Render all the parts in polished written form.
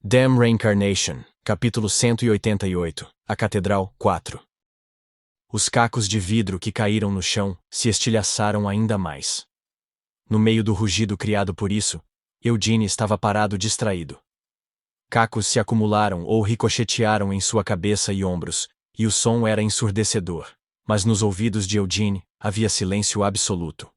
Damn Reincarnation, capítulo 188, A Catedral 4. Os cacos de vidro que caíram no chão se estilhaçaram ainda mais. No meio do rugido criado por isso, Eugene estava parado distraído. Cacos se acumularam ou ricochetearam em sua cabeça e ombros, e o som era ensurdecedor, mas nos ouvidos de Eugene havia silêncio absoluto.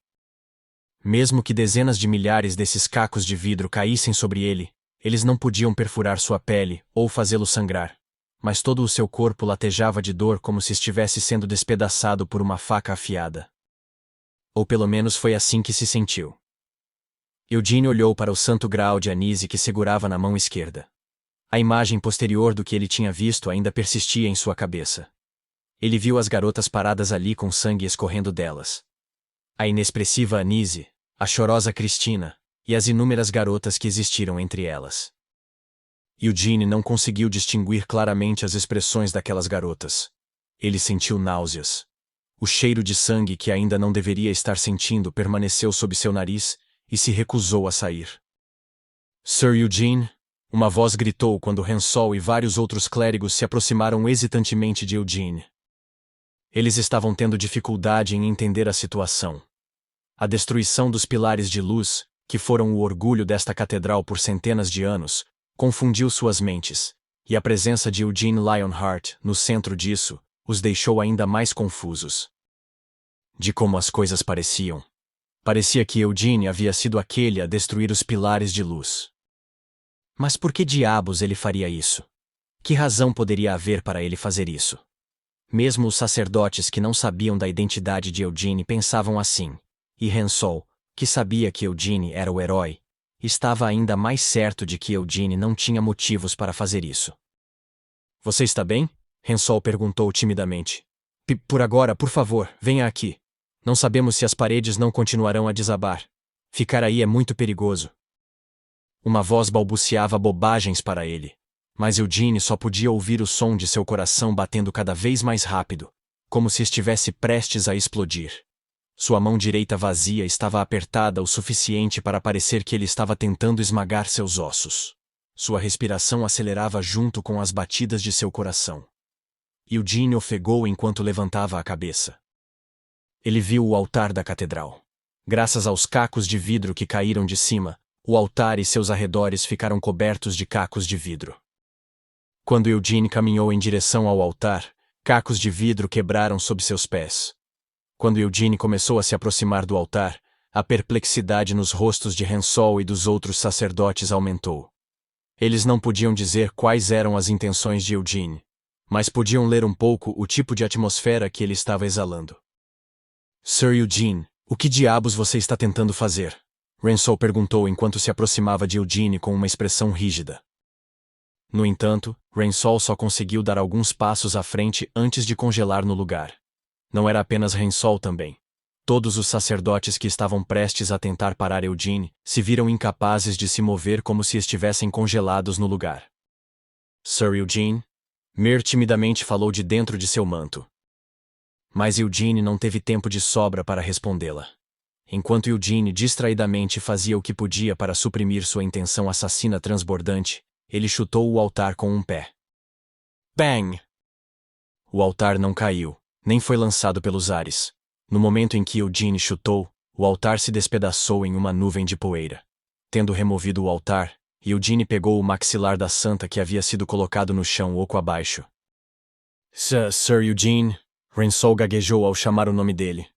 Mesmo que dezenas de milhares desses cacos de vidro caíssem sobre ele, eles não podiam perfurar sua pele ou fazê-lo sangrar, mas todo o seu corpo latejava de dor como se estivesse sendo despedaçado por uma faca afiada. Ou pelo menos foi assim que se sentiu. Eugene olhou para o santo grau de Anise que segurava na mão esquerda. A imagem posterior do que ele tinha visto ainda persistia em sua cabeça. Ele viu as garotas paradas ali com sangue escorrendo delas. A inexpressiva Anise, a chorosa Cristina, e as inúmeras garotas que existiram entre elas. Eugene não conseguiu distinguir claramente as expressões daquelas garotas. Ele sentiu náuseas. O cheiro de sangue que ainda não deveria estar sentindo permaneceu sob seu nariz e se recusou a sair. Sir Eugene, uma voz gritou quando Hansol e vários outros clérigos se aproximaram hesitantemente de Eugene. Eles estavam tendo dificuldade em entender a situação. A destruição dos pilares de luz, que foram o orgulho desta catedral por centenas de anos, confundiu suas mentes, e a presença de Eugene Lionheart no centro disso os deixou ainda mais confusos. De como as coisas pareciam. Parecia que Eugene havia sido aquele a destruir os pilares de luz. Mas por que diabos ele faria isso? Que razão poderia haver para ele fazer isso? Mesmo os sacerdotes que não sabiam da identidade de Eugene pensavam assim, e Hansol, que sabia que Eugene era o herói, estava ainda mais certo de que Eugene não tinha motivos para fazer isso. Você está bem? Hansol perguntou timidamente. Por agora, por favor, venha aqui. Não sabemos se as paredes não continuarão a desabar. Ficar aí é muito perigoso. Uma voz balbuciava bobagens para ele, mas Eugene só podia ouvir o som de seu coração batendo cada vez mais rápido, como se estivesse prestes a explodir. Sua mão direita vazia estava apertada o suficiente para parecer que ele estava tentando esmagar seus ossos. Sua respiração acelerava junto com as batidas de seu coração. Eugene ofegou enquanto levantava a cabeça. Ele viu o altar da catedral. Graças aos cacos de vidro que caíram de cima, o altar e seus arredores ficaram cobertos de cacos de vidro. Quando Eugene caminhou em direção ao altar, cacos de vidro quebraram sob seus pés. Quando Eugene começou a se aproximar do altar, a perplexidade nos rostos de Hansol e dos outros sacerdotes aumentou. Eles não podiam dizer quais eram as intenções de Eugene, mas podiam ler um pouco o tipo de atmosfera que ele estava exalando. Sir Eugene, o que diabos você está tentando fazer? Hansol perguntou enquanto se aproximava de Eugene com uma expressão rígida. No entanto, Hansol só conseguiu dar alguns passos à frente antes de congelar no lugar. Não era apenas Hansol também. Todos os sacerdotes que estavam prestes a tentar parar Eugene se viram incapazes de se mover como se estivessem congelados no lugar. Sir Eugene? Mir timidamente falou de dentro de seu manto. Mas Eugene não teve tempo de sobra para respondê-la. Enquanto Eugene distraidamente fazia o que podia para suprimir sua intenção assassina transbordante, ele chutou o altar com um pé. Bang! O altar não caiu, nem foi lançado pelos ares. No momento em que Eugene chutou, o altar se despedaçou em uma nuvem de poeira. Tendo removido o altar, Eugene pegou o maxilar da santa que havia sido colocado no chão oco abaixo. Sir Eugene, Hansol gaguejou ao chamar o nome dele.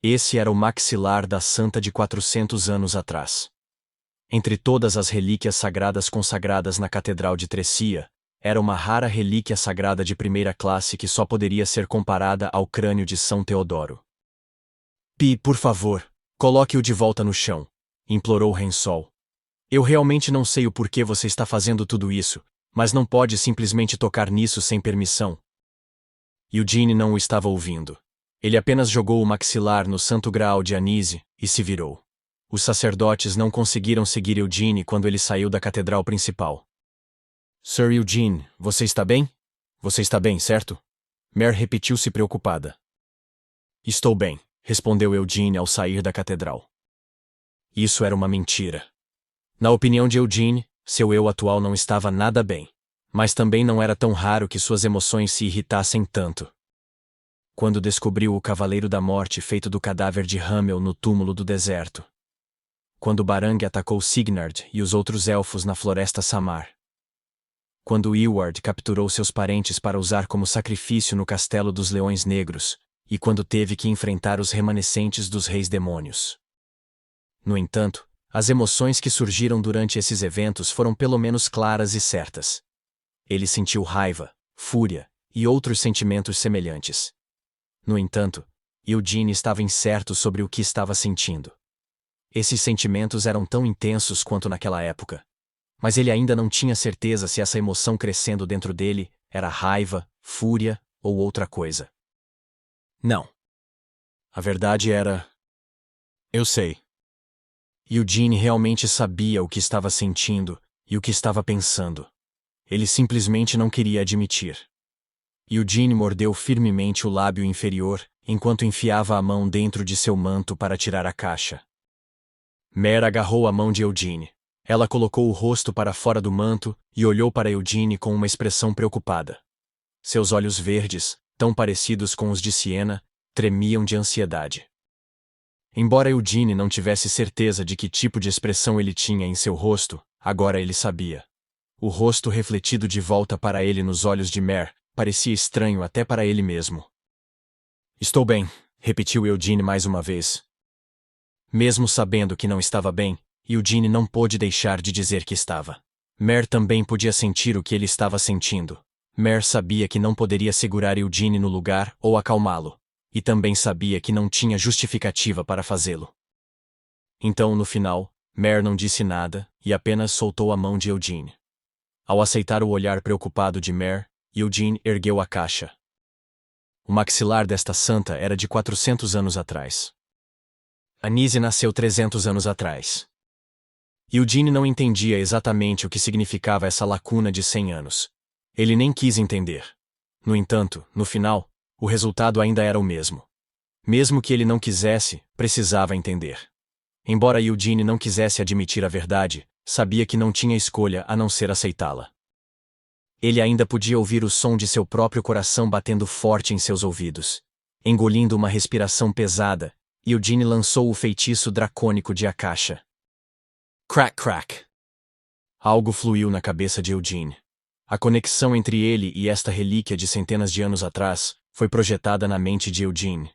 Esse era o maxilar da santa de 400 anos atrás. Entre todas as relíquias sagradas consagradas na Catedral de Trescia, era uma rara relíquia sagrada de primeira classe que só poderia ser comparada ao crânio de São Teodoro. Por favor, coloque-o de volta no chão, implorou Hansol. Eu realmente não sei o porquê você está fazendo tudo isso, mas não pode simplesmente tocar nisso sem permissão. Eugene não o estava ouvindo. Ele apenas jogou o maxilar no santo graal de Anise e se virou. Os sacerdotes não conseguiram seguir Eugene quando ele saiu da catedral principal. Sir Eugene, você está bem? Você está bem, certo? Mer repetiu-se preocupada. Estou bem, respondeu Eugene ao sair da catedral. Isso era uma mentira. Na opinião de Eugene, Seu eu atual não estava nada bem. Mas também não era tão raro que suas emoções se irritassem tanto. Quando descobriu o Cavaleiro da Morte feito do cadáver de Hamel no túmulo do deserto. Quando Barang atacou Signard e os outros elfos na floresta Samar. Quando Iward capturou seus parentes para usar como sacrifício no Castelo dos Leões Negros, e quando teve que enfrentar os remanescentes dos Reis Demônios. No entanto, as emoções que surgiram durante esses eventos foram pelo menos claras e certas. Ele sentiu raiva, fúria e outros sentimentos semelhantes. No entanto, Eugene estava incerto sobre o que estava sentindo. Esses sentimentos eram tão intensos quanto naquela época. Mas ele ainda não tinha certeza se essa emoção crescendo dentro dele era raiva, fúria ou outra coisa. Não. A verdade era... Eu sei. Eugene realmente sabia o que estava sentindo e o que estava pensando. Ele simplesmente não queria admitir. Eugene mordeu firmemente o lábio inferior enquanto enfiava a mão dentro de seu manto para tirar a caixa. Mer agarrou a mão de Eugene. Ela colocou o rosto para fora do manto e olhou para Eugene com uma expressão preocupada. Seus olhos verdes, tão parecidos com os de Siena, tremiam de ansiedade. Embora Eugene não tivesse certeza de que tipo de expressão ele tinha em seu rosto, agora ele sabia. O rosto refletido de volta para ele nos olhos de Mer parecia estranho até para ele mesmo. Estou bem, repetiu Eugene mais uma vez. Mesmo sabendo que não estava bem, Eugene não pôde deixar de dizer que estava. Mer também podia sentir o que ele estava sentindo. Mer sabia que não poderia segurar Eugene no lugar ou acalmá-lo, e também sabia que não tinha justificativa para fazê-lo. Então, no final, Mer não disse nada e apenas soltou a mão de Eugene. Ao aceitar o olhar preocupado de Mer, Eugene ergueu a caixa. O maxilar desta santa era de 400 anos atrás. Anise nasceu 300 anos atrás. Eugene não entendia exatamente o que significava essa lacuna de 100 anos. Ele nem quis entender. No entanto, no final, o resultado ainda era o mesmo. Mesmo que ele não quisesse, precisava entender. Embora Eugene não quisesse admitir a verdade, sabia que não tinha escolha a não ser aceitá-la. Ele ainda podia ouvir o som de seu próprio coração batendo forte em seus ouvidos. Engolindo uma respiração pesada, Eugene lançou o feitiço dracônico de Akasha. Crack, crack. Algo fluiu na cabeça de Eugene. A conexão entre ele e esta relíquia de centenas de anos atrás foi projetada na mente de Eugene.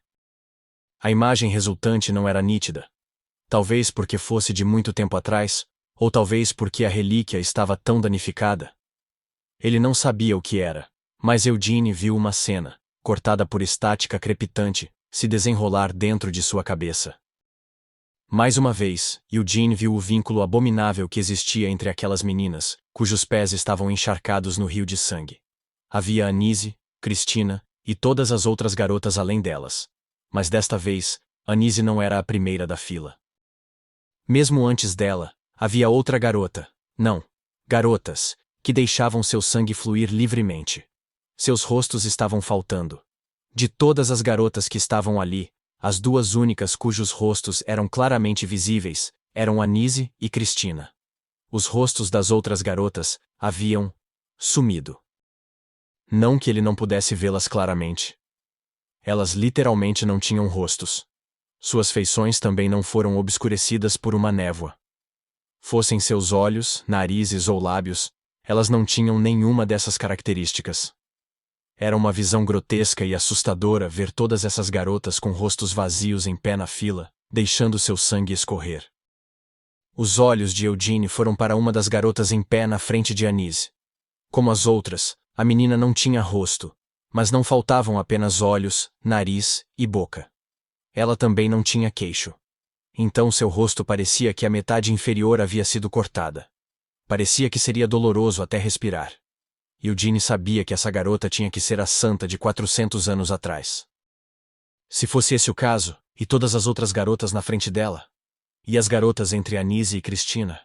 A imagem resultante não era nítida. Talvez porque fosse de muito tempo atrás, ou talvez porque a relíquia estava tão danificada. Ele não sabia o que era, mas Eugene viu uma cena, cortada por estática crepitante, se desenrolar dentro de sua cabeça. Mais uma vez, Eugene viu o vínculo abominável que existia entre aquelas meninas, cujos pés estavam encharcados no rio de sangue. Havia Anise, Cristina, e todas as outras garotas além delas. Mas desta vez, Anise não era a primeira da fila. Mesmo antes dela, havia outra garota, não, garotas, que deixavam seu sangue fluir livremente. Seus rostos estavam faltando. De todas as garotas que estavam ali, as duas únicas cujos rostos eram claramente visíveis eram Anise e Cristina. Os rostos das outras garotas haviam sumido. Não que ele não pudesse vê-las claramente. Elas literalmente não tinham rostos. Suas feições também não foram obscurecidas por uma névoa. Fossem seus olhos, narizes ou lábios, elas não tinham nenhuma dessas características. Era uma visão grotesca e assustadora ver todas essas garotas com rostos vazios em pé na fila, deixando seu sangue escorrer. Os olhos de Eugene foram para uma das garotas em pé na frente de Anise. Como as outras, a menina não tinha rosto, mas não faltavam apenas olhos, nariz e boca. Ela também não tinha queixo. Então seu rosto parecia que a metade inferior havia sido cortada. Parecia que seria doloroso até respirar. Eugene sabia que essa garota tinha que ser a santa de 400 anos atrás. Se fosse esse o caso, e todas as outras garotas na frente dela? E as garotas entre Anise e Cristina?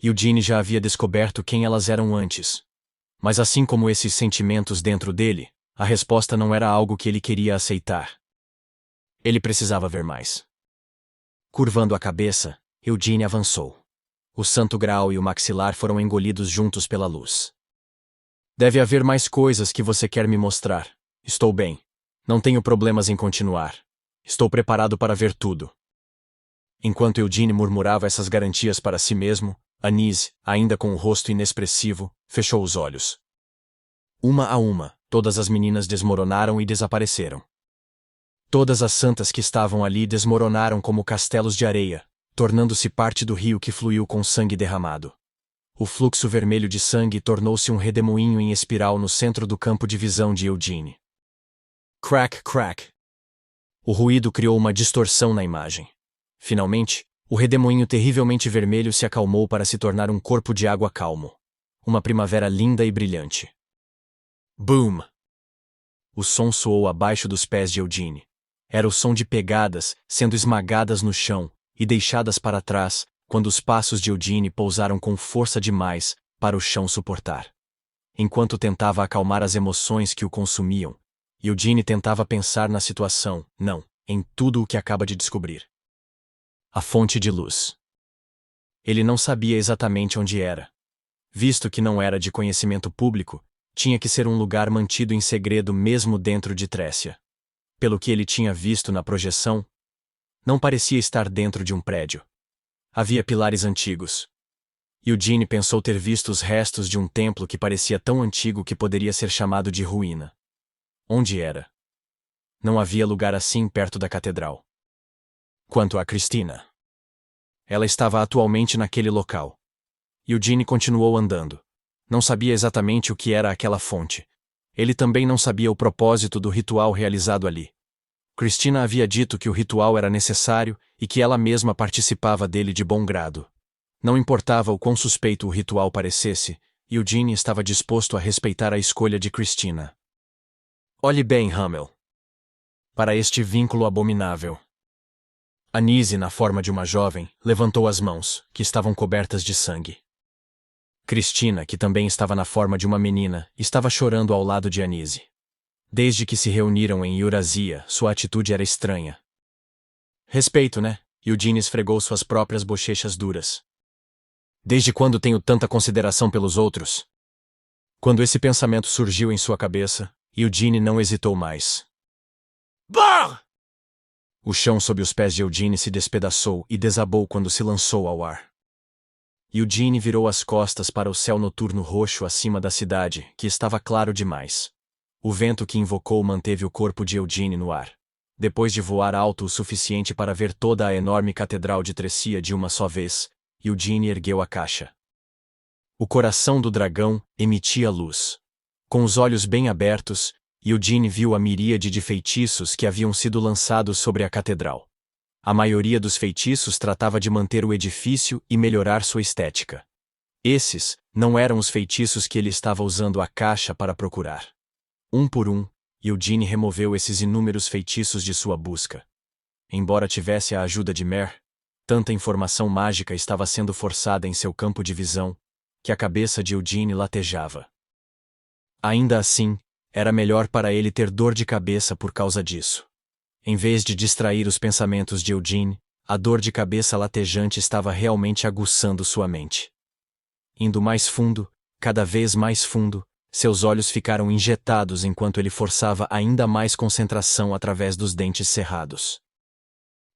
Eugene já havia descoberto quem elas eram antes. Mas assim como esses sentimentos dentro dele, a resposta não era algo que ele queria aceitar. Ele precisava ver mais. Curvando a cabeça, Eugene avançou. O Santo Graal e o maxilar foram engolidos juntos pela luz. Deve haver mais coisas que você quer me mostrar. Estou bem. Não tenho problemas em continuar. Estou preparado para ver tudo. Enquanto Eugene murmurava essas garantias para si mesmo, Anise, ainda com o rosto inexpressivo, fechou os olhos. Uma a uma, todas as meninas desmoronaram e desapareceram. Todas as santas que estavam ali desmoronaram como castelos de areia, tornando-se parte do rio que fluiu com sangue derramado. O fluxo vermelho de sangue tornou-se um redemoinho em espiral no centro do campo de visão de Eugene. Crack, crack. O ruído criou uma distorção na imagem. Finalmente, o redemoinho terrivelmente vermelho se acalmou para se tornar um corpo de água calmo. Uma primavera linda e brilhante. Boom! O som soou abaixo dos pés de Eugene. Era o som de pegadas sendo esmagadas no chão e deixadas para trás quando os passos de Eugene pousaram com força demais para o chão suportar. Enquanto tentava acalmar as emoções que o consumiam, Eugene tentava pensar na situação, não, em tudo o que acaba de descobrir. A fonte de luz. Ele não sabia exatamente onde era. Visto que não era de conhecimento público, tinha que ser um lugar mantido em segredo mesmo dentro de Trécia. Pelo que ele tinha visto na projeção, não parecia estar dentro de um prédio. Havia pilares antigos. Eugene pensou ter visto os restos de um templo que parecia tão antigo que poderia ser chamado de ruína. Onde era? Não havia lugar assim perto da catedral. Quanto a Cristina, ela estava atualmente naquele local. Eugene continuou andando. Não sabia exatamente o que era aquela fonte. Ele também não sabia o propósito do ritual realizado ali. Cristina havia dito que o ritual era necessário e que ela mesma participava dele de bom grado. Não importava o quão suspeito o ritual parecesse, Eugene estava disposto a respeitar a escolha de Cristina. Olhe bem, Hamel. Para este vínculo abominável. Anise, na forma de uma jovem, levantou as mãos, que estavam cobertas de sangue. Cristina, que também estava na forma de uma menina, estava chorando ao lado de Anise. Desde que se reuniram em Eurasia, sua atitude era estranha. Respeito, né? Eugene esfregou suas próprias bochechas duras. Desde quando tenho tanta consideração pelos outros? Quando esse pensamento surgiu em sua cabeça, Eugene não hesitou mais. Bah! O chão sob os pés de Eugene se despedaçou e desabou quando se lançou ao ar. Eugene virou as costas para o céu noturno roxo acima da cidade, que estava claro demais. O vento que invocou manteve o corpo de Eugene no ar. Depois de voar alto o suficiente para ver toda a enorme catedral de Trécia de uma só vez, Eugene ergueu a caixa. O coração do dragão emitia luz. Com os olhos bem abertos, Eugene viu a miríade de feitiços que haviam sido lançados sobre a catedral. A maioria dos feitiços tratava de manter o edifício e melhorar sua estética. Esses não eram os feitiços que ele estava usando a caixa para procurar. Um por um, Eugene removeu esses inúmeros feitiços de sua busca. Embora tivesse a ajuda de Mer, tanta informação mágica estava sendo forçada em seu campo de visão, que a cabeça de Eugene latejava. Ainda assim, era melhor para ele ter dor de cabeça por causa disso. Em vez de distrair os pensamentos de Eugene, a dor de cabeça latejante estava realmente aguçando sua mente. Indo mais fundo, cada vez mais fundo, seus olhos ficaram injetados enquanto ele forçava ainda mais concentração através dos dentes cerrados.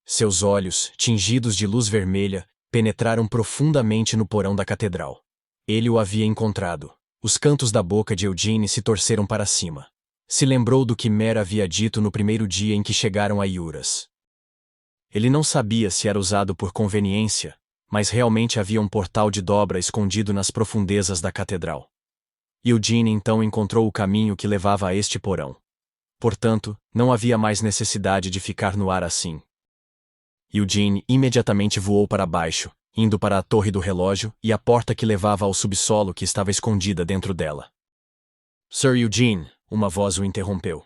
Seus olhos, tingidos de luz vermelha, penetraram profundamente no porão da catedral. Ele o havia encontrado. Os cantos da boca de Eugene se torceram para cima. Se lembrou do que Mer havia dito no primeiro dia em que chegaram a Iuras. Ele não sabia se era usado por conveniência, mas realmente havia um portal de dobra escondido nas profundezas da catedral. Eugene então encontrou o caminho que levava a este porão. Portanto, não havia mais necessidade de ficar no ar assim. Eugene imediatamente voou para baixo, indo para a torre do relógio e a porta que levava ao subsolo que estava escondida dentro dela. Sir Eugene, uma voz o interrompeu.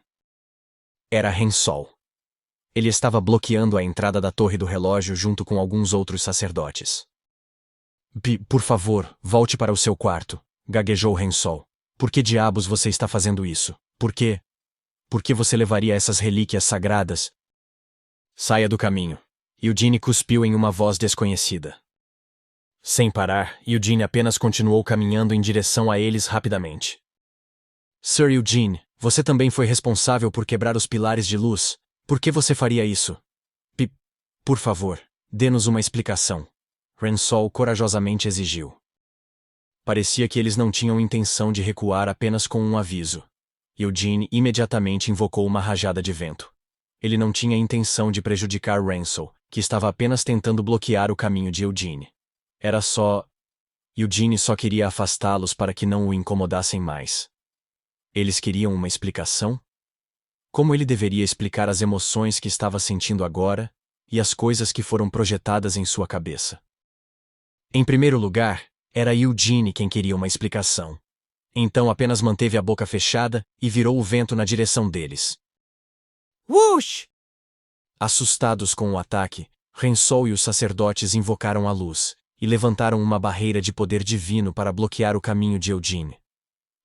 Era Rensol. Ele estava bloqueando a entrada da torre do relógio junto com alguns outros sacerdotes. Por favor, volte para o seu quarto, gaguejou Rensol. Por que diabos você está fazendo isso? Por quê? Por que você levaria essas relíquias sagradas? Saia do caminho. Eugene cuspiu em uma voz desconhecida. Sem parar, Eugene apenas continuou caminhando em direção a eles rapidamente. Sir Eugene, você também foi responsável por quebrar os pilares de luz. Por que você faria isso? Por favor, dê-nos uma explicação. Rensol corajosamente exigiu. Parecia que eles não tinham intenção de recuar apenas com um aviso. Eugene imediatamente invocou uma rajada de vento. Ele não tinha intenção de prejudicar Rensol, que estava apenas tentando bloquear o caminho de Eugene. Era só... Eugene só queria afastá-los para que não o incomodassem mais. Eles queriam uma explicação? Como ele deveria explicar as emoções que estava sentindo agora e as coisas que foram projetadas em sua cabeça? Em primeiro lugar, era Eugene quem queria uma explicação. Então apenas manteve a boca fechada e virou o vento na direção deles. Whoosh! Assustados com o ataque, Rensol e os sacerdotes invocaram a luz e levantaram uma barreira de poder divino para bloquear o caminho de Eugene.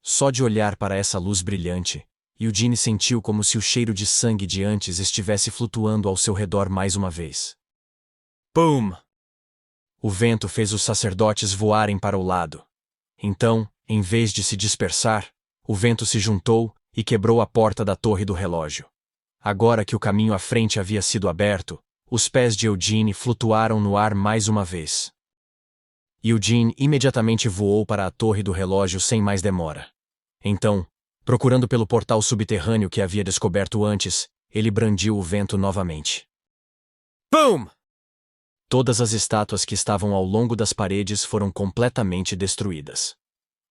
Só de olhar para essa luz brilhante, Eugene sentiu como se o cheiro de sangue de antes estivesse flutuando ao seu redor mais uma vez. Boom! O vento fez os sacerdotes voarem para o lado. Então, em vez de se dispersar, o vento se juntou e quebrou a porta da torre do relógio. Agora que o caminho à frente havia sido aberto, os pés de Eugene flutuaram no ar mais uma vez. Eugene imediatamente voou para a torre do relógio sem mais demora. Então, procurando pelo portal subterrâneo que havia descoberto antes, ele brandiu o vento novamente. Boom! Todas as estátuas que estavam ao longo das paredes foram completamente destruídas.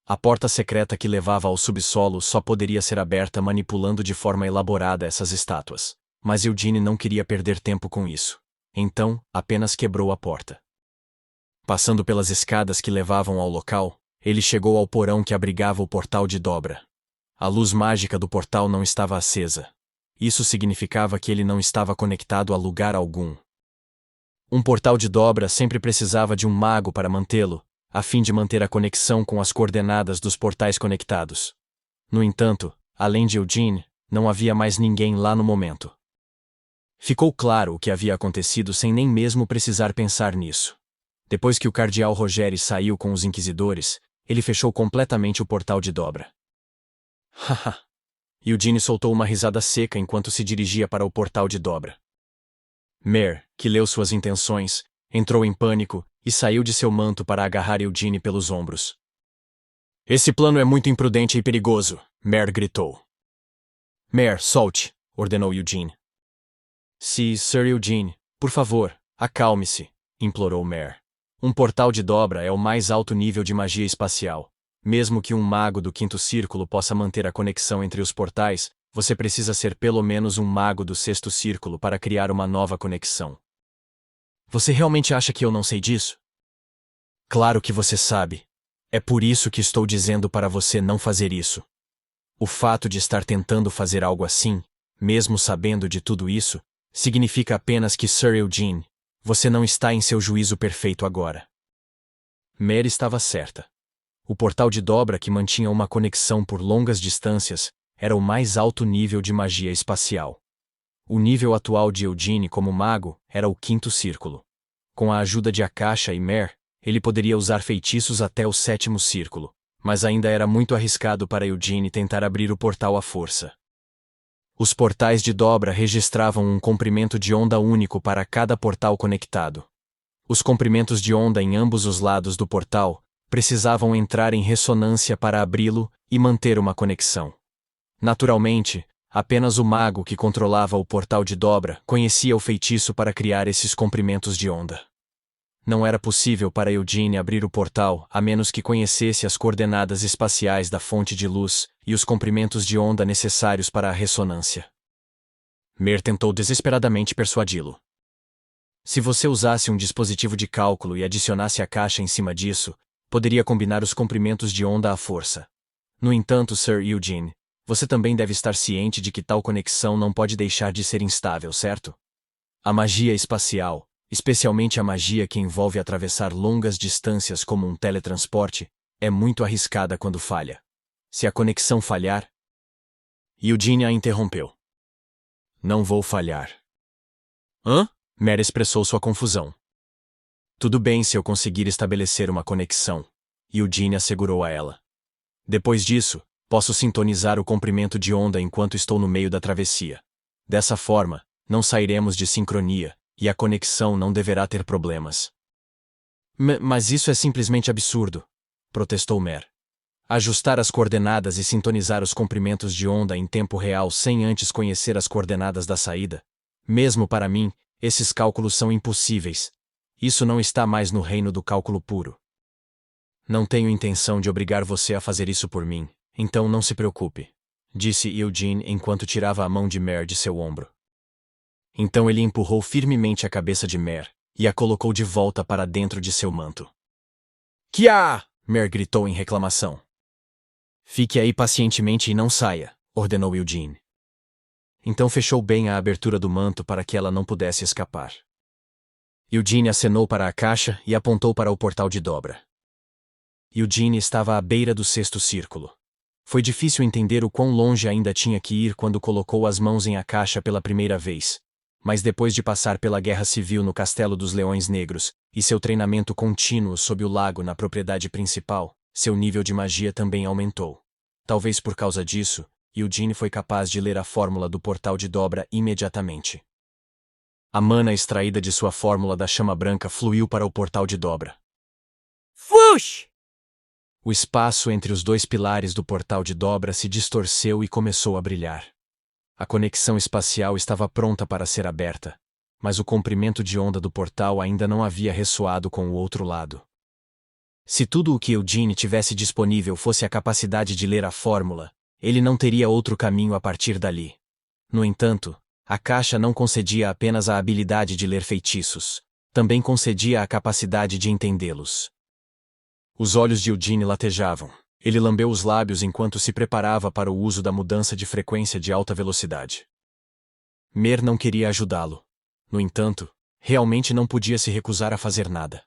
A porta secreta que levava ao subsolo só poderia ser aberta manipulando de forma elaborada essas estátuas, mas Eugene não queria perder tempo com isso. Então, apenas quebrou a porta. Passando pelas escadas que levavam ao local, ele chegou ao porão que abrigava o portal de dobra. A luz mágica do portal não estava acesa. Isso significava que ele não estava conectado a lugar algum. Um portal de dobra sempre precisava de um mago para mantê-lo, a fim de manter a conexão com as coordenadas dos portais conectados. No entanto, além de Eugene, não havia mais ninguém lá no momento. Ficou claro o que havia acontecido sem nem mesmo precisar pensar nisso. Depois que o cardeal Rogério saiu com os inquisidores, ele fechou completamente o portal de dobra. Haha! Eugene soltou uma risada seca enquanto se dirigia para o portal de dobra. Mer, que leu suas intenções, entrou em pânico e saiu de seu manto para agarrar Eugene pelos ombros. Esse plano é muito imprudente e perigoso, Mer gritou. Mer, solte, ordenou Eugene. Sir Eugene, por favor, acalme-se, implorou Mer. Um portal de dobra é o mais alto nível de magia espacial. Mesmo que um mago do quinto círculo possa manter a conexão entre os portais, você precisa ser pelo menos um mago do sexto círculo para criar uma nova conexão. Você realmente acha que eu não sei disso? Claro que você sabe. É por isso que estou dizendo para você não fazer isso. O fato de estar tentando fazer algo assim, mesmo sabendo de tudo isso, significa apenas que Sir Eugene, você não está em seu juízo perfeito agora. Mer estava certa. O portal de dobra que mantinha uma conexão por longas distâncias era o mais alto nível de magia espacial. O nível atual de Eugene como mago era o quinto círculo. Com a ajuda de Akasha e Mer, ele poderia usar feitiços até o sétimo círculo, mas ainda era muito arriscado para Eugene tentar abrir o portal à força. Os portais de dobra registravam um comprimento de onda único para cada portal conectado. Os comprimentos de onda em ambos os lados do portal precisavam entrar em ressonância para abri-lo e manter uma conexão. Naturalmente, apenas o mago que controlava o portal de dobra conhecia o feitiço para criar esses comprimentos de onda. Não era possível para Eugene abrir o portal a menos que conhecesse as coordenadas espaciais da fonte de luz e os comprimentos de onda necessários para a ressonância. Mer tentou desesperadamente persuadi-lo. Se você usasse um dispositivo de cálculo e adicionasse a caixa em cima disso, poderia combinar os comprimentos de onda à força. No entanto, Sir Eugene, você também deve estar ciente de que tal conexão não pode deixar de ser instável, certo? A magia espacial, especialmente a magia que envolve atravessar longas distâncias como um teletransporte, é muito arriscada quando falha. Se a conexão falhar... Eugene a interrompeu. Não vou falhar. Hã? Mer expressou sua confusão. Tudo bem se eu conseguir estabelecer uma conexão, Eugene assegurou a ela. Depois disso, posso sintonizar o comprimento de onda enquanto estou no meio da travessia. Dessa forma, não sairemos de sincronia, e a conexão não deverá ter problemas. Mas isso é simplesmente absurdo, protestou Mer. Ajustar as coordenadas e sintonizar os comprimentos de onda em tempo real sem antes conhecer as coordenadas da saída? Mesmo para mim, esses cálculos são impossíveis. Isso não está mais no reino do cálculo puro. Não tenho intenção de obrigar você a fazer isso por mim, então não se preocupe, disse Eugene enquanto tirava a mão de Mer de seu ombro. Então ele empurrou firmemente a cabeça de Mer e a colocou de volta para dentro de seu manto. Kia! Mer gritou em reclamação. Fique aí pacientemente e não saia, ordenou Eugene. Então fechou bem a abertura do manto para que ela não pudesse escapar. Eugene acenou para a caixa e apontou para o portal de dobra. Eugene estava à beira do sexto círculo. Foi difícil entender o quão longe ainda tinha que ir quando colocou as mãos em a caixa pela primeira vez, mas depois de passar pela guerra civil no Castelo dos Leões Negros e seu treinamento contínuo sob o lago na propriedade principal, seu nível de magia também aumentou. Talvez por causa disso, Eugene foi capaz de ler a fórmula do portal de dobra imediatamente. A mana extraída de sua fórmula da chama branca fluiu para o portal de dobra. Whoosh! O espaço entre os dois pilares do portal de dobra se distorceu e começou a brilhar. A conexão espacial estava pronta para ser aberta, mas o comprimento de onda do portal ainda não havia ressoado com o outro lado. Se tudo o que Eugene tivesse disponível fosse a capacidade de ler a fórmula, ele não teria outro caminho a partir dali. No entanto, a caixa não concedia apenas a habilidade de ler feitiços, também concedia a capacidade de entendê-los. Os olhos de Eugene latejavam. Ele lambeu os lábios enquanto se preparava para o uso da mudança de frequência de alta velocidade. Mer não queria ajudá-lo. No entanto, realmente não podia se recusar a fazer nada.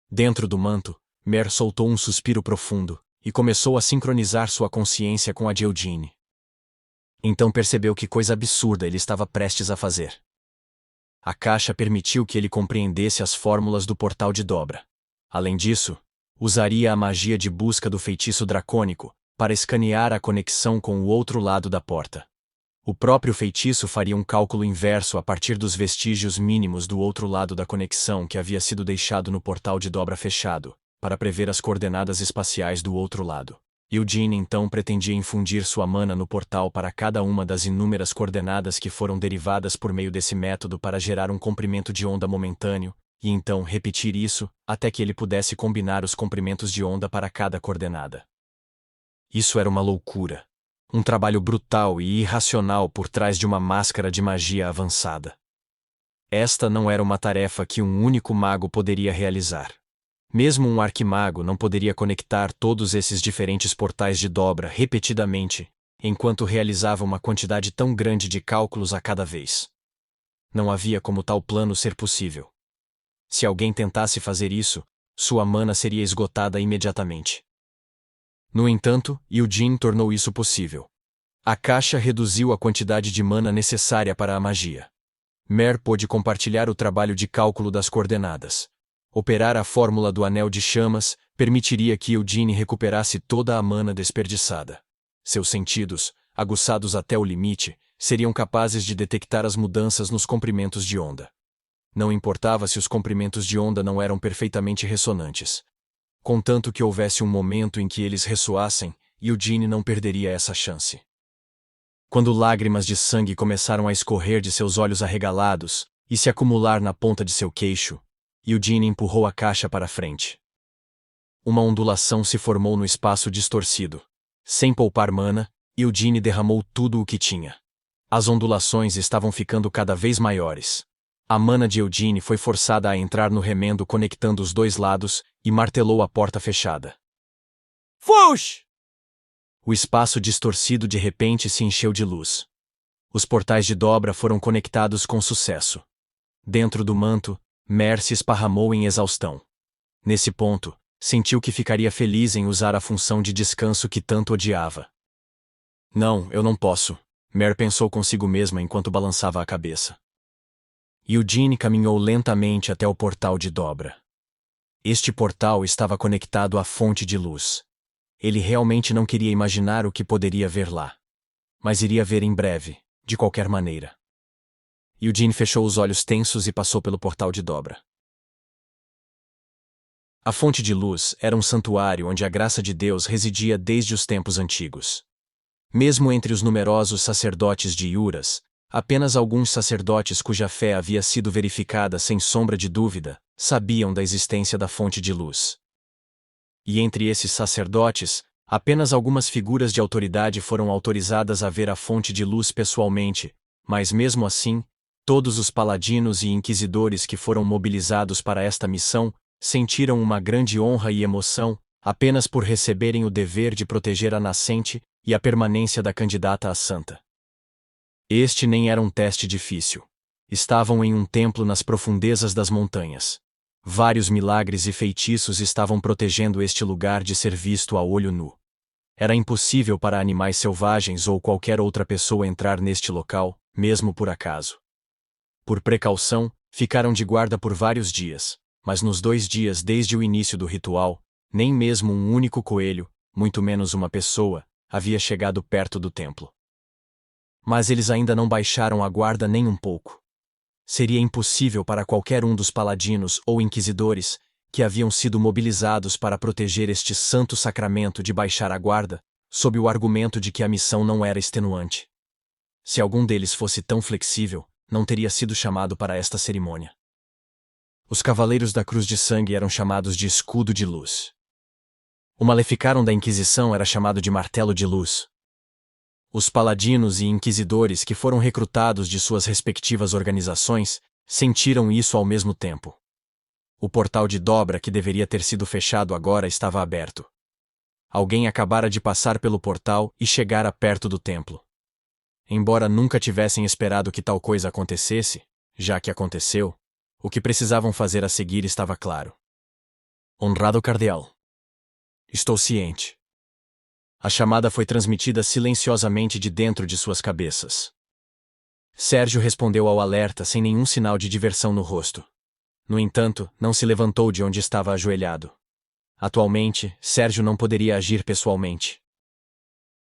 Dentro do manto, Mer soltou um suspiro profundo e começou a sincronizar sua consciência com a de Eugene. Então percebeu que coisa absurda ele estava prestes a fazer. A caixa permitiu que ele compreendesse as fórmulas do portal de dobra. Além disso, usaria a magia de busca do feitiço dracônico para escanear a conexão com o outro lado da porta. O próprio feitiço faria um cálculo inverso a partir dos vestígios mínimos do outro lado da conexão que havia sido deixado no portal de dobra fechado, para prever as coordenadas espaciais do outro lado. Eugene então pretendia infundir sua mana no portal para cada uma das inúmeras coordenadas que foram derivadas por meio desse método para gerar um comprimento de onda momentâneo, e então repetir isso até que ele pudesse combinar os comprimentos de onda para cada coordenada. Isso era uma loucura. Um trabalho brutal e irracional por trás de uma máscara de magia avançada. Esta não era uma tarefa que um único mago poderia realizar. Mesmo um arquimago não poderia conectar todos esses diferentes portais de dobra repetidamente, enquanto realizava uma quantidade tão grande de cálculos a cada vez. Não havia como tal plano ser possível. Se alguém tentasse fazer isso, sua mana seria esgotada imediatamente. No entanto, Eugene tornou isso possível. A caixa reduziu a quantidade de mana necessária para a magia. Mer pôde compartilhar o trabalho de cálculo das coordenadas. Operar a fórmula do Anel de Chamas permitiria que Eugene recuperasse toda a mana desperdiçada. Seus sentidos, aguçados até o limite, seriam capazes de detectar as mudanças nos comprimentos de onda. Não importava se os comprimentos de onda não eram perfeitamente ressonantes. Contanto que houvesse um momento em que eles ressoassem, Eugene não perderia essa chance. Quando lágrimas de sangue começaram a escorrer de seus olhos arregalados e se acumular na ponta de seu queixo, Eugene empurrou a caixa para frente. Uma ondulação se formou no espaço distorcido. Sem poupar mana, Eugene derramou tudo o que tinha. As ondulações estavam ficando cada vez maiores. A mana de Eugene foi forçada a entrar no remendo conectando os dois lados e martelou a porta fechada. Whoosh! O espaço distorcido de repente se encheu de luz. Os portais de dobra foram conectados com sucesso. Dentro do manto, Mer se esparramou em exaustão. Nesse ponto, sentiu que ficaria feliz em usar a função de descanso que tanto odiava. Não, eu não posso, Mer pensou consigo mesma enquanto balançava a cabeça. Eugene caminhou lentamente até o portal de dobra. Este portal estava conectado à fonte de luz. Ele realmente não queria imaginar o que poderia ver lá. Mas iria ver em breve, de qualquer maneira. Eugene fechou os olhos tensos e passou pelo portal de dobra. A fonte de luz era um santuário onde a graça de Deus residia desde os tempos antigos. Mesmo entre os numerosos sacerdotes de Juras, apenas alguns sacerdotes cuja fé havia sido verificada sem sombra de dúvida sabiam da existência da fonte de luz. E entre esses sacerdotes, apenas algumas figuras de autoridade foram autorizadas a ver a fonte de luz pessoalmente, mas mesmo assim, todos os paladinos e inquisidores que foram mobilizados para esta missão sentiram uma grande honra e emoção apenas por receberem o dever de proteger a nascente e a permanência da candidata a santa. Este nem era um teste difícil. Estavam em um templo nas profundezas das montanhas. Vários milagres e feitiços estavam protegendo este lugar de ser visto a olho nu. Era impossível para animais selvagens ou qualquer outra pessoa entrar neste local, mesmo por acaso. Por precaução, ficaram de guarda por vários dias, mas nos 2 dias desde o início do ritual, nem mesmo um único coelho, muito menos uma pessoa, havia chegado perto do templo. Mas eles ainda não baixaram a guarda nem um pouco. Seria impossível para qualquer um dos paladinos ou inquisidores, que haviam sido mobilizados para proteger este santo sacramento, de baixar a guarda, sob o argumento de que a missão não era extenuante. Se algum deles fosse tão flexível, não teria sido chamado para esta cerimônia. Os Cavaleiros da Cruz de Sangue eram chamados de Escudo de Luz. O Maleficarum da Inquisição era chamado de Martelo de Luz. Os paladinos e inquisidores que foram recrutados de suas respectivas organizações sentiram isso ao mesmo tempo. O portal de dobra que deveria ter sido fechado agora estava aberto. Alguém acabara de passar pelo portal e chegara perto do templo. Embora nunca tivessem esperado que tal coisa acontecesse, já que aconteceu, o que precisavam fazer a seguir estava claro. Honrado cardeal. Estou ciente. A chamada foi transmitida silenciosamente de dentro de suas cabeças. Sérgio respondeu ao alerta sem nenhum sinal de diversão no rosto. No entanto, não se levantou de onde estava ajoelhado. Atualmente, Sérgio não poderia agir pessoalmente.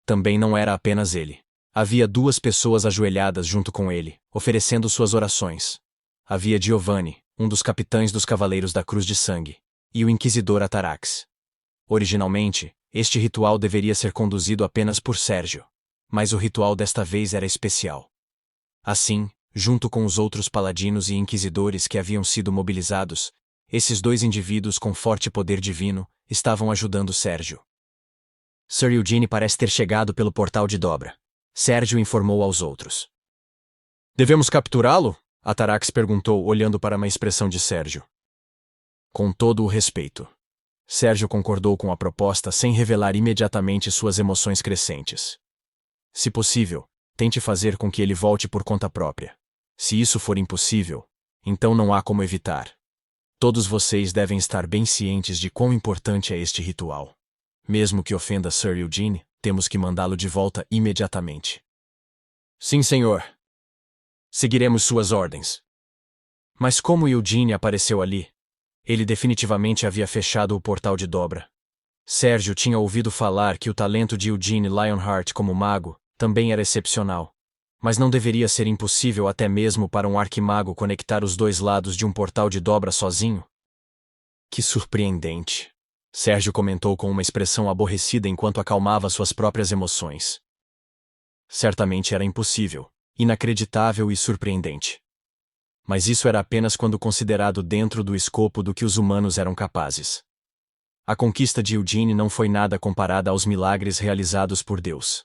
Também não era apenas ele. Havia 2 pessoas ajoelhadas junto com ele, oferecendo suas orações. Havia Giovanni, um dos capitães dos Cavaleiros da Cruz de Sangue, e o Inquisidor Atarax. Originalmente, este ritual deveria ser conduzido apenas por Sérgio, mas o ritual desta vez era especial. Assim, junto com os outros paladinos e inquisidores que haviam sido mobilizados, esses 2 indivíduos com forte poder divino estavam ajudando Sérgio. Sir Eugene parece ter chegado pelo portal de dobra. Sérgio informou aos outros. Devemos capturá-lo? Atarax perguntou, olhando para uma expressão de Sérgio. Com todo o respeito. Sérgio concordou com a proposta sem revelar imediatamente suas emoções crescentes. Se possível, tente fazer com que ele volte por conta própria. Se isso for impossível, então não há como evitar. Todos vocês devem estar bem cientes de quão importante é este ritual. Mesmo que ofenda Sir Eugene, temos que mandá-lo de volta imediatamente. Sim, senhor. Seguiremos suas ordens. Mas como Eugene apareceu ali? Ele definitivamente havia fechado o portal de dobra. Sérgio tinha ouvido falar que o talento de Eugene Lionheart como mago também era excepcional. Mas não deveria ser impossível até mesmo para um arquimago conectar os 2 lados de um portal de dobra sozinho? Que surpreendente! Sérgio comentou com uma expressão aborrecida enquanto acalmava suas próprias emoções. Certamente era impossível, inacreditável e surpreendente. Mas isso era apenas quando considerado dentro do escopo do que os humanos eram capazes. A conquista de Eugene não foi nada comparada aos milagres realizados por Deus.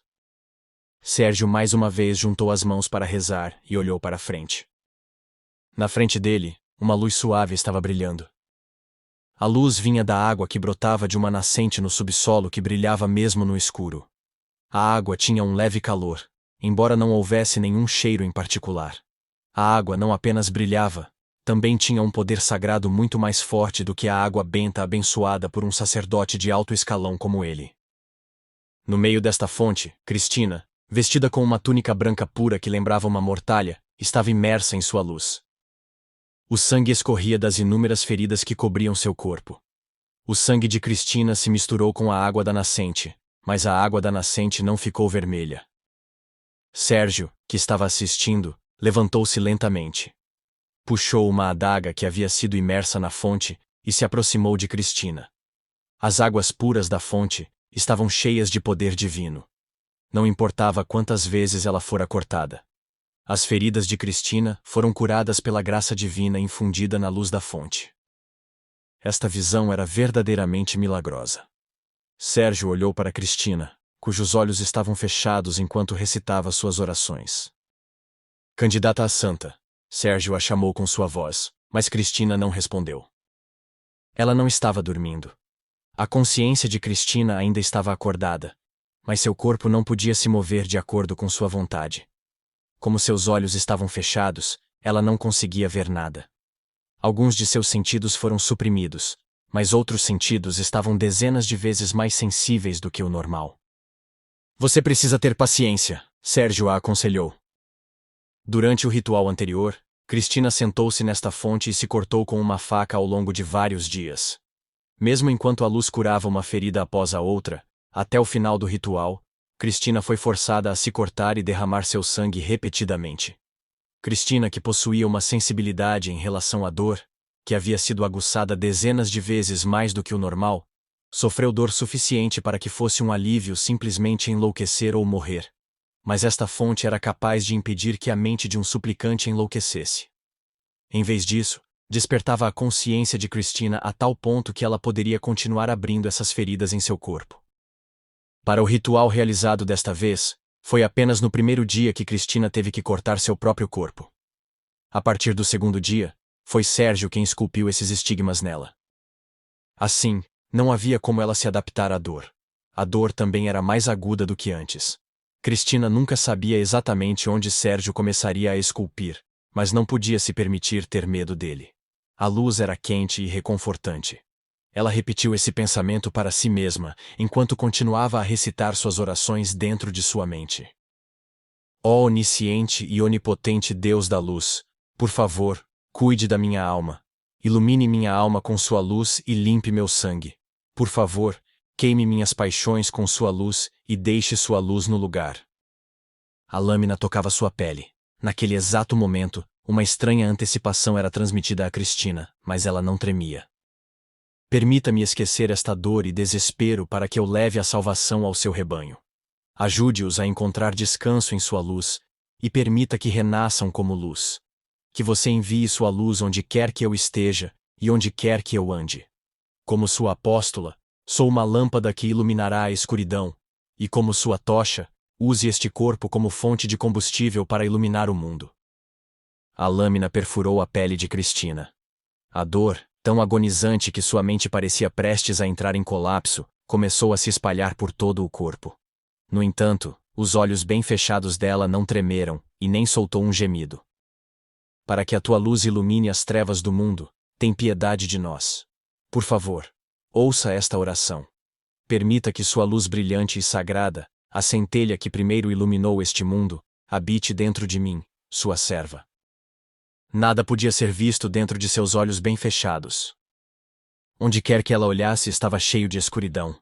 Sérgio mais uma vez juntou as mãos para rezar e olhou para a frente. Na frente dele, uma luz suave estava brilhando. A luz vinha da água que brotava de uma nascente no subsolo que brilhava mesmo no escuro. A água tinha um leve calor, embora não houvesse nenhum cheiro em particular. A água não apenas brilhava, também tinha um poder sagrado muito mais forte do que a água benta abençoada por um sacerdote de alto escalão como ele. No meio desta fonte, Cristina, vestida com uma túnica branca pura que lembrava uma mortalha, estava imersa em sua luz. O sangue escorria das inúmeras feridas que cobriam seu corpo. O sangue de Cristina se misturou com a água da nascente, mas a água da nascente não ficou vermelha. Sérgio, que estava assistindo, levantou-se lentamente. Puxou uma adaga que havia sido imersa na fonte e se aproximou de Cristina. As águas puras da fonte estavam cheias de poder divino. Não importava quantas vezes ela fora cortada. As feridas de Cristina foram curadas pela graça divina infundida na luz da fonte. Esta visão era verdadeiramente milagrosa. Sérgio olhou para Cristina, cujos olhos estavam fechados enquanto recitava suas orações. Candidata a santa, Sérgio a chamou com sua voz, mas Cristina não respondeu. Ela não estava dormindo. A consciência de Cristina ainda estava acordada, mas seu corpo não podia se mover de acordo com sua vontade. Como seus olhos estavam fechados, ela não conseguia ver nada. Alguns de seus sentidos foram suprimidos, mas outros sentidos estavam dezenas de vezes mais sensíveis do que o normal. Você precisa ter paciência, Sérgio a aconselhou. Durante o ritual anterior, Cristina sentou-se nesta fonte e se cortou com uma faca ao longo de vários dias. Mesmo enquanto a luz curava uma ferida após a outra, até o final do ritual, Cristina foi forçada a se cortar e derramar seu sangue repetidamente. Cristina, que possuía uma sensibilidade em relação à dor, que havia sido aguçada dezenas de vezes mais do que o normal, sofreu dor suficiente para que fosse um alívio simplesmente enlouquecer ou morrer. Mas esta fonte era capaz de impedir que a mente de um suplicante enlouquecesse. Em vez disso, despertava a consciência de Cristina a tal ponto que ela poderia continuar abrindo essas feridas em seu corpo. Para o ritual realizado desta vez, foi apenas no primeiro dia que Cristina teve que cortar seu próprio corpo. A partir do segundo dia, foi Sérgio quem esculpiu esses estigmas nela. Assim, não havia como ela se adaptar à dor. A dor também era mais aguda do que antes. Cristina nunca sabia exatamente onde Sérgio começaria a esculpir, mas não podia se permitir ter medo dele. A luz era quente e reconfortante. Ela repetiu esse pensamento para si mesma, enquanto continuava a recitar suas orações dentro de sua mente. Ó onisciente e onipotente Deus da luz, por favor, cuide da minha alma. Ilumine minha alma com sua luz e limpe meu sangue. Por favor, queime minhas paixões com sua luz e deixe sua luz no lugar. A lâmina tocava sua pele. Naquele exato momento, uma estranha antecipação era transmitida a Cristina, mas ela não tremia. Permita-me esquecer esta dor e desespero para que eu leve a salvação ao seu rebanho. Ajude-os a encontrar descanso em sua luz, e permita que renasçam como luz. Que você envie sua luz onde quer que eu esteja, e onde quer que eu ande. Como sua apóstola, sou uma lâmpada que iluminará a escuridão, e como sua tocha, use este corpo como fonte de combustível para iluminar o mundo. A lâmina perfurou a pele de Cristina. A dor, tão agonizante que sua mente parecia prestes a entrar em colapso, começou a se espalhar por todo o corpo. No entanto, os olhos bem fechados dela não tremeram, e nem soltou um gemido. Para que a tua luz ilumine as trevas do mundo, tem piedade de nós. Por favor, ouça esta oração. Permita que sua luz brilhante e sagrada, a centelha que primeiro iluminou este mundo, habite dentro de mim, sua serva. Nada podia ser visto dentro de seus olhos bem fechados. Onde quer que ela olhasse estava cheio de escuridão.